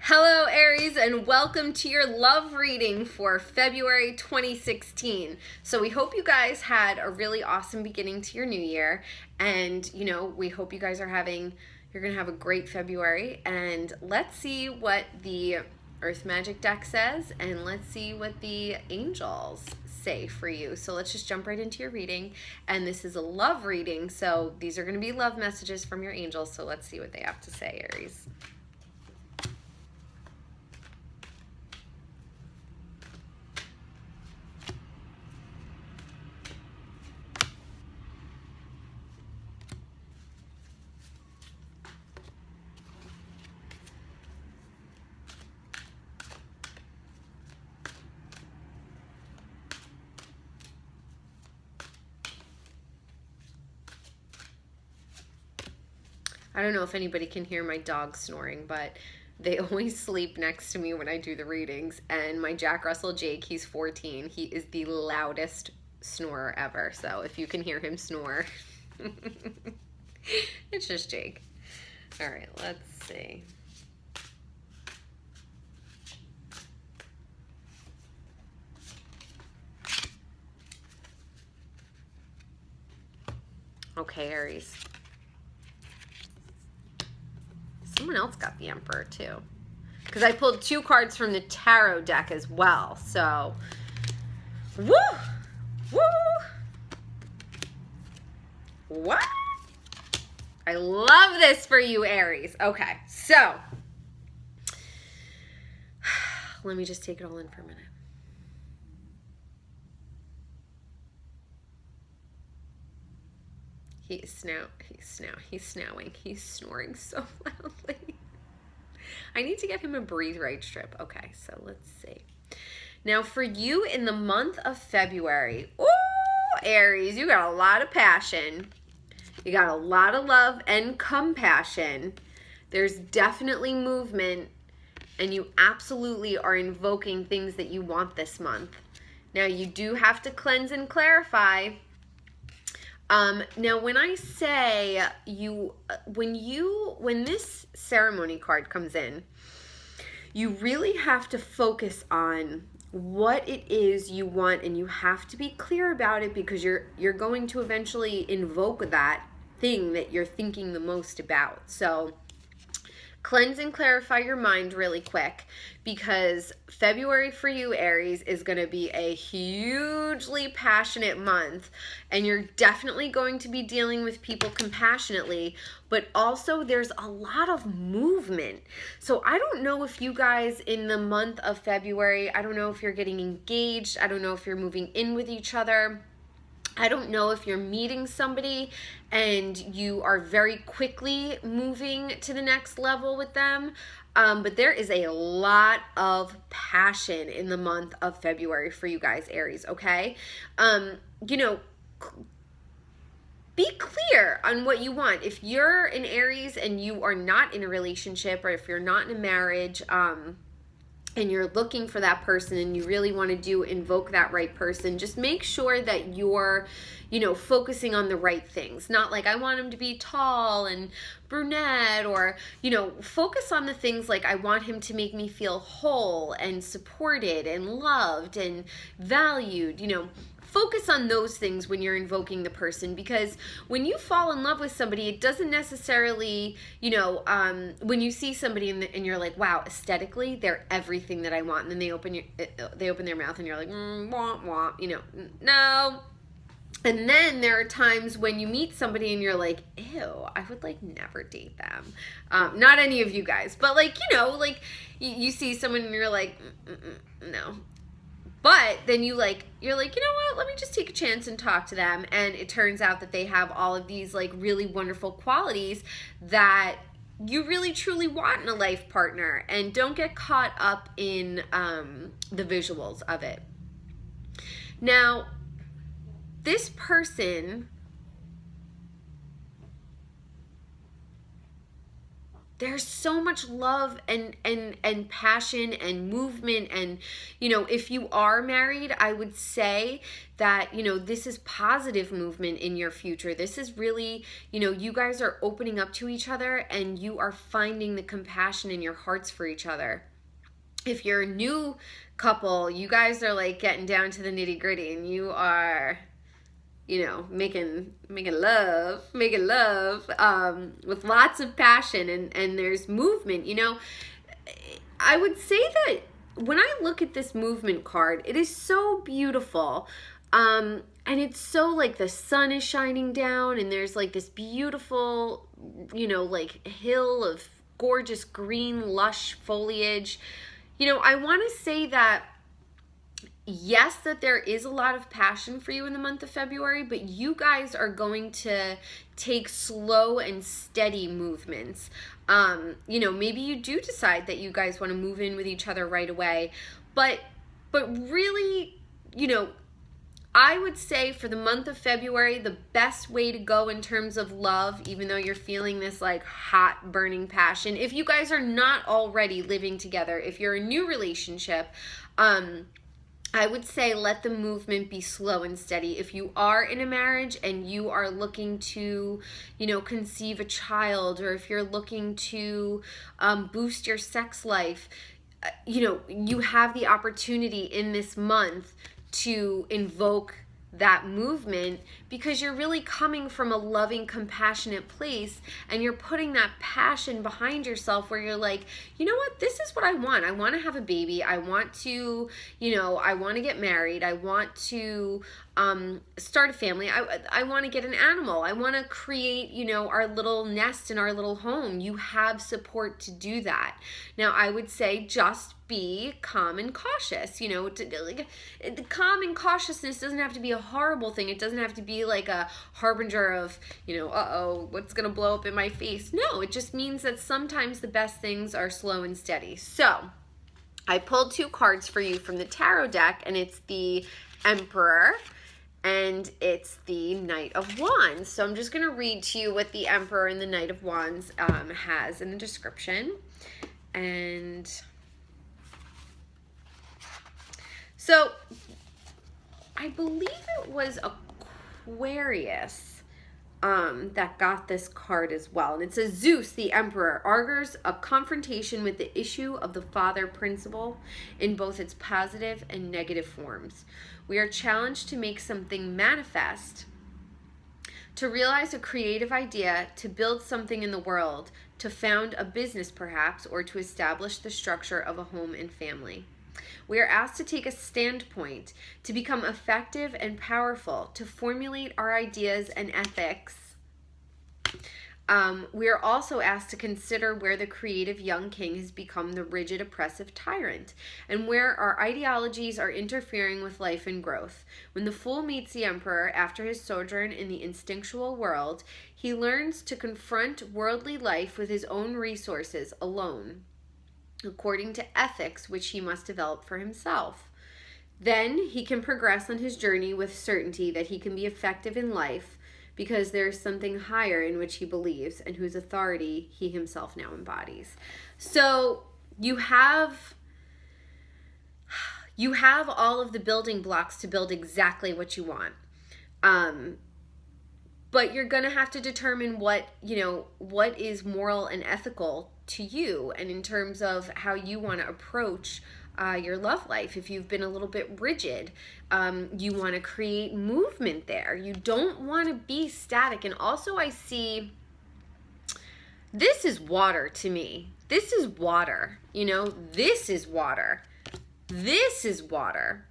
Hello, Aries, and welcome to your love reading for February 2016. So we hope you guys had a really awesome beginning to your new year, and we hope you guys you're going to have a great February. And let's see what the Earth Magic deck says, and let's see what the angels say for you. So let's just jump right into your reading. And this is a love reading, so these are going to be love messages from your angels. So let's see what they have to say, Aries. I don't know if anybody can hear my dog snoring, but they always sleep next to me when I do the readings. And my Jack Russell Jake, he's 14. He is the loudest snorer ever. So if you can hear him snore, it's just Jake. All right, let's see. Okay, Aries. Someone else got the Emperor too, because I pulled two cards from the tarot deck as well. So, woo, woo, what? I love this for you, Aries. Okay, so let me just take it all in for a minute. He's snowing. He's snoring so loudly. I need to get him a breathe right strip. Okay, so let's see. Now for you in the month of February, ooh, Aries, you got a lot of passion. You got a lot of love and compassion. There's definitely movement, and you absolutely are invoking things that you want this month. Now you do have to cleanse and clarify. Now when I say when this ceremony card comes in, you really have to focus on what it is you want, and you have to be clear about it, because you're going to eventually invoke that thing that you're thinking the most about. So cleanse and clarify your mind really quick, because February for you, Aries, is going to be a hugely passionate month, and you're definitely going to be dealing with people compassionately, but also there's a lot of movement. So I don't know if you guys in the month of February, I don't know if you're getting engaged, I don't know if you're moving in with each other, I don't know if you're meeting somebody and you are very quickly moving to the next level with them, but there is a lot of passion in the month of February for you guys, Aries, okay? Be clear on what you want. If you're an Aries and you are not in a relationship, or if you're not in a marriage, and you're looking for that person, and you really want to invoke that right person, just make sure that you're, focusing on the right things. Not like, I want him to be tall and brunette, or, focus on the things like, I want him to make me feel whole and supported and loved and valued, Focus on those things when you're invoking the person, because when you fall in love with somebody, it doesn't necessarily, when you see somebody and you're like, wow, aesthetically, they're everything that I want, and then they open their mouth and you're like, wah, wah, no. And then there are times when you meet somebody and you're like, ew, I would never date them. Not any of you guys, but you see someone and you're like, no. But then you're like, you know what, let me just take a chance and talk to them. And it turns out that they have all of these really wonderful qualities that you really truly want in a life partner. And don't get caught up in the visuals of it. Now, this person there's so much love and passion and movement. And if you are married, I would say that this is positive movement in your future. This is really, you guys are opening up to each other, and you are finding the compassion in your hearts for each other. If you're a new couple, you guys are like getting down to the nitty gritty, and you are making love with lots of passion, and there's movement. I would say that when I look at this movement card, it is so beautiful. And it's so like the sun is shining down, and there's like this beautiful, like hill of gorgeous green, lush foliage. I want to say that yes, that there is a lot of passion for you in the month of February, but you guys are going to take slow and steady movements. Maybe you do decide that you guys want to move in with each other right away, but really, I would say for the month of February, the best way to go in terms of love, even though you're feeling this like hot burning passion, if you guys are not already living together, if you're a new relationship, I would say let the movement be slow and steady. If you are in a marriage and you are looking to, conceive a child, or if you're looking to boost your sex life, you have the opportunity in this month to invoke that movement, because you're really coming from a loving, compassionate place, and you're putting that passion behind yourself, where you're like, you know what, this is what I want to have a baby, I want to I want to get married, I want to start a family, I want to get an animal, I want to create our little nest in our little home. You have support to do that. Now I would say just be calm and cautious. Calm and cautiousness doesn't have to be a horrible thing. It doesn't have to be like a harbinger of, what's going to blow up in my face. No, it just means that sometimes the best things are slow and steady. So I pulled 2 cards for you from the tarot deck, and it's the Emperor and it's the Knight of Wands. So I'm just going to read to you what the Emperor and the Knight of Wands has in the description. And so I believe it was Aquarius that got this card as well. And it says, Zeus, the Emperor, argues a confrontation with the issue of the father principle in both its positive and negative forms. We are challenged to make something manifest, to realize a creative idea, to build something in the world, to found a business perhaps, or to establish the structure of a home and family. We are asked to take a standpoint, to become effective and powerful, to formulate our ideas and ethics. We are also asked to consider where the creative young king has become the rigid, oppressive tyrant, and where our ideologies are interfering with life and growth. When the fool meets the emperor after his sojourn in the instinctual world, he learns to confront worldly life with his own resources alone, according to ethics which he must develop for himself. Then he can progress on his journey with certainty that he can be effective in life, because there is something higher in which he believes and whose authority he himself now embodies. So you have all of the building blocks to build exactly what you want. But you're going to have to determine what is moral and ethical to you, and in terms of how you want to approach your love life. If you've been a little bit rigid, you want to create movement there. You don't want to be static. And also I see, this is water to me. This is water, this is water. This is water.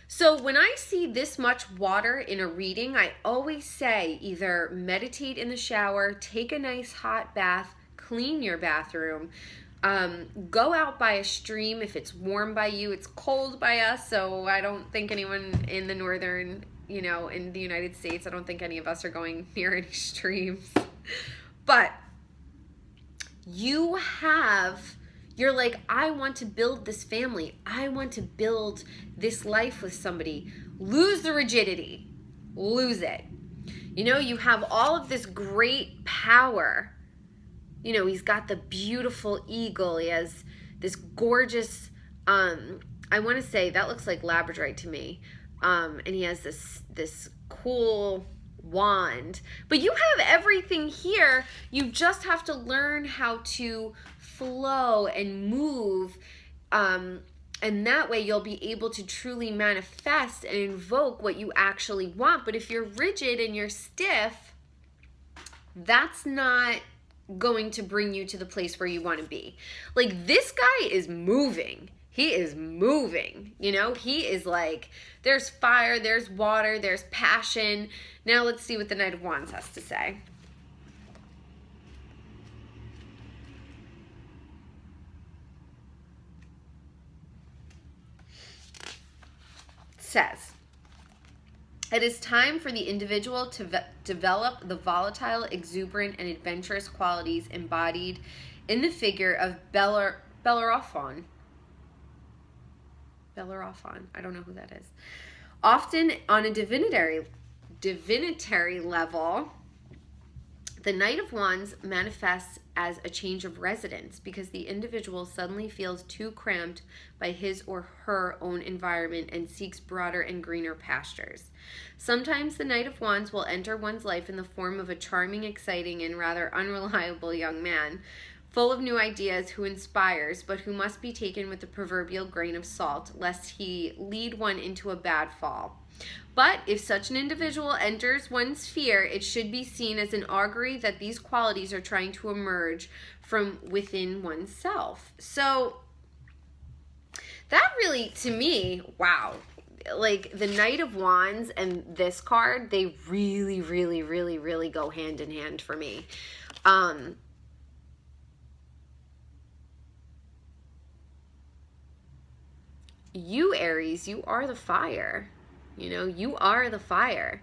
So when I see this much water in a reading, I always say either meditate in the shower, take a nice hot bath, clean your bathroom, go out by a stream if it's warm by you. It's cold by us, so I don't think anyone in the northern, in the United States, I don't think any of us are going near any streams. But you're like, I want to build this family. I want to build this life with somebody. Lose the rigidity. Lose it. You have all of this great power, he's got the beautiful eagle. He has this gorgeous, I want to say that looks like labradorite to me. And he has this cool wand. But you have everything here. You just have to learn how to flow and move. And that way you'll be able to truly manifest and invoke what you actually want. But if you're rigid and you're stiff, that's not going to bring you to the place where you want to be. Like, this guy is moving. He is moving. He is like, there's fire, there's water, there's passion. Now let's see what the Knight of Wands has to say. Says, it is time for the individual to develop the volatile, exuberant, and adventurous qualities embodied in the figure of Bellerophon. I don't know who that is. Often on a divinitary level, the Knight of Wands manifests as a change of residence because the individual suddenly feels too cramped by his or her own environment and seeks broader and greener pastures. Sometimes the Knight of Wands will enter one's life in the form of a charming, exciting, and rather unreliable young man, full of new ideas, who inspires, but who must be taken with the proverbial grain of salt, lest he lead one into a bad fall. But if such an individual enters one's sphere, it should be seen as an augury that these qualities are trying to emerge from within oneself. So that really, to me, wow. Like, the Knight of Wands and this card, they really, really, really, really go hand in hand for me. You, Aries, you are the fire. You are the fire.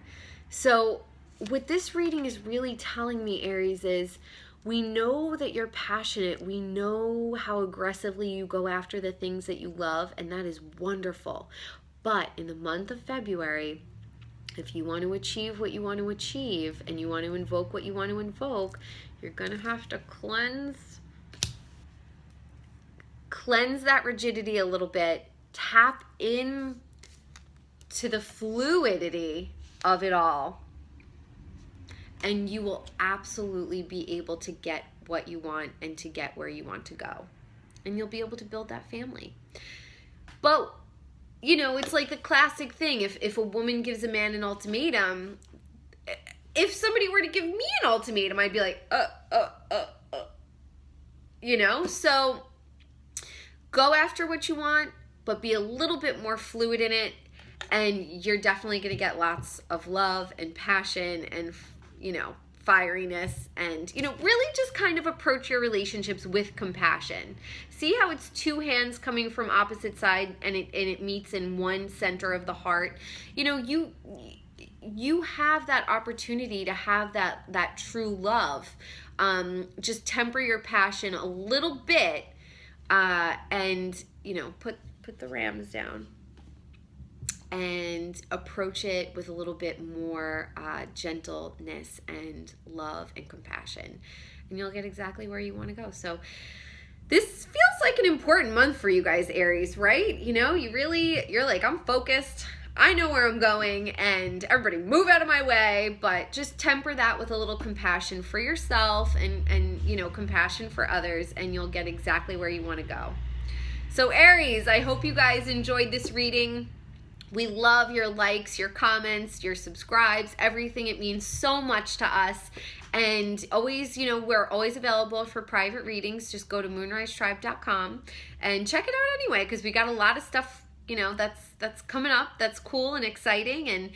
So what this reading is really telling me, Aries, is we know that you're passionate. We know how aggressively you go after the things that you love, and that is wonderful. But in the month of February, if you want to achieve what you want to achieve and you want to invoke what you want to invoke, you're going to have to cleanse that rigidity a little bit. Tap in to the fluidity of it all, and you will absolutely be able to get what you want and to get where you want to go, and you'll be able to build that family. But it's like the classic thing. If a woman gives a man an ultimatum, if somebody were to give me an ultimatum, I'd be like, so go after what you want, but be a little bit more fluid in it, and you're definitely going to get lots of love and passion and, fieriness, and, really just kind of approach your relationships with compassion. See how it's two hands coming from opposite side, and it meets in one center of the heart. You have that opportunity to have that true love. Just temper your passion a little bit, and, put the rams down and approach it with a little bit more gentleness and love and compassion, and you'll get exactly where you want to go. So this feels like an important month for you guys, Aries, right? You're like, I'm focused, I know where I'm going, and everybody move out of my way. But just temper that with a little compassion for yourself and compassion for others, and you'll get exactly where you want to go. So Aries, I hope you guys enjoyed this reading. We love your likes, your comments, your subscribes, everything. It means so much to us. And always, we're always available for private readings. Just go to moonrisetribe.com and check it out anyway, because we got a lot of stuff, that's coming up, that's cool and exciting, and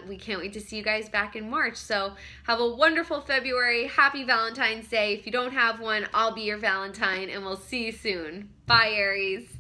we can't wait to see you guys back in March. So have a wonderful February. Happy Valentine's Day. If you don't have one, I'll be your Valentine, and we'll see you soon. Bye, Aries.